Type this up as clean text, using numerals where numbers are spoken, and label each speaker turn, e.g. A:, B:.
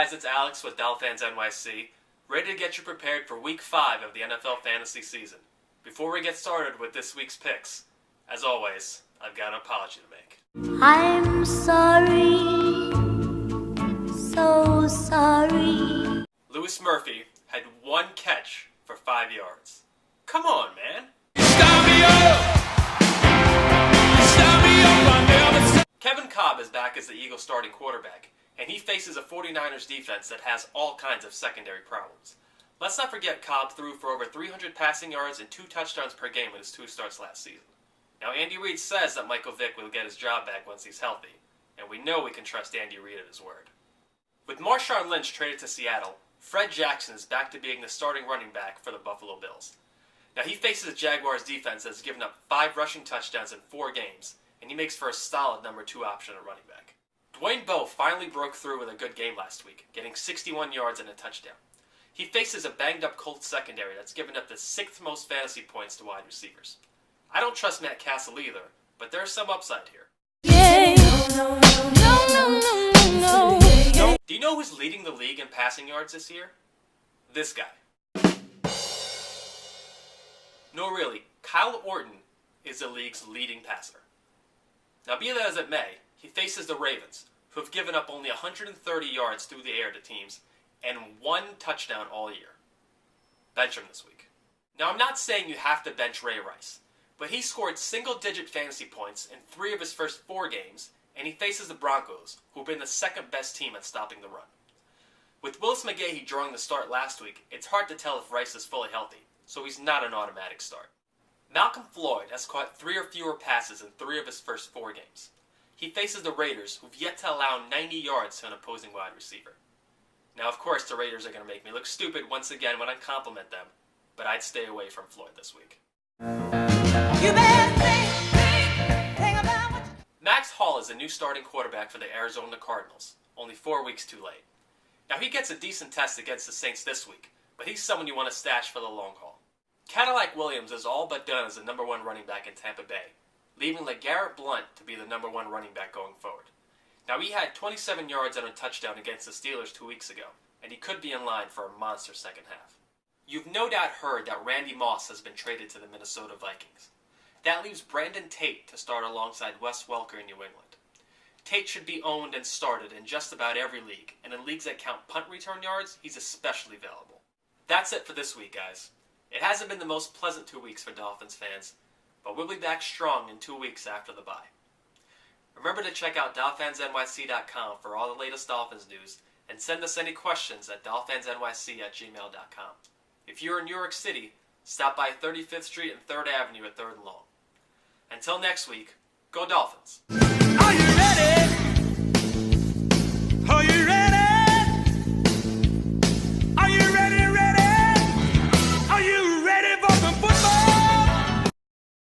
A: guys, it's Alex with DolfansNYC, ready to get you prepared for Week 5 of the NFL fantasy season. Before we get started with this week's picks, as always, I've got an apology to make.
B: I'm sorry, so sorry.
A: Louis Murphy had one catch for 5 yards. Come on, man. Kevin Cobb is back as the Eagles starting quarterback, and he faces a 49ers defense that has all kinds of secondary problems. Let's not forget Cobb threw for over 300 passing yards and 2 touchdowns per game in his 2 starts last season. Now, Andy Reid says that Michael Vick will get his job back once he's healthy, and we know we can trust Andy Reid at his word. With Marshawn Lynch traded to Seattle, Fred Jackson is back to being the starting running back for the Buffalo Bills. Now, he faces a Jaguars defense that has given up 5 rushing touchdowns in 4 games, and he makes for a solid number 2 option at running back. Dwayne Bowe finally broke through with a good game last week, getting 61 yards and a touchdown. He faces a banged-up Colts secondary that's given up the 6th most fantasy points to wide receivers. I don't trust Matt Castle either, but there's some upside here.
B: Yeah. No.
A: Do you know who's leading the league in passing yards this year? This guy. No, really, Kyle Orton is the league's leading passer. Now, be that as it may, he faces the Ravens, who have given up only 130 yards through the air to teams and 1 touchdown all year. Bench him this week. Now, I'm not saying you have to bench Ray Rice, but he scored single-digit fantasy points in 3 of his first 4 games, and he faces the Broncos, who have been the second-best team at stopping the run. With Willis McGahee drawing the start last week, it's hard to tell if Rice is fully healthy, so he's not an automatic start. Malcolm Floyd has caught 3 or fewer passes in 3 of his first 4 games. He faces the Raiders, who've yet to allow 90 yards to an opposing wide receiver. Now, of course, the Raiders are going to make me look stupid once again when I compliment them, but I'd stay away from Floyd this week. Max Hall is the new starting quarterback for the Arizona Cardinals, only 4 weeks too late. Now, he gets a decent test against the Saints this week, but he's someone you want to stash for the long haul. Cadillac Williams is all but done as the number 1 running back in Tampa Bay, leaving LeGarrette Blount to be the number 1 running back going forward. Now, he had 27 yards and a touchdown against the Steelers 2 weeks ago, and he could be in line for a monster second half. You've no doubt heard that Randy Moss has been traded to the Minnesota Vikings. That leaves Brandon Tate to start alongside Wes Welker in New England. Tate should be owned and started in just about every league, and in leagues that count punt return yards, he's especially valuable. That's it for this week, guys. It hasn't been the most pleasant 2 weeks for Dolphins fans, but we'll be back strong in 2 weeks after the bye. Remember to check out DolfansNYC.com for all the latest Dolphins news, and send us any questions at DolfansNYC@gmail.com. If you're in New York City, stop by 35th Street and 3rd Avenue at 3rd and Long. Until next week, go Dolphins!
C: Are you ready?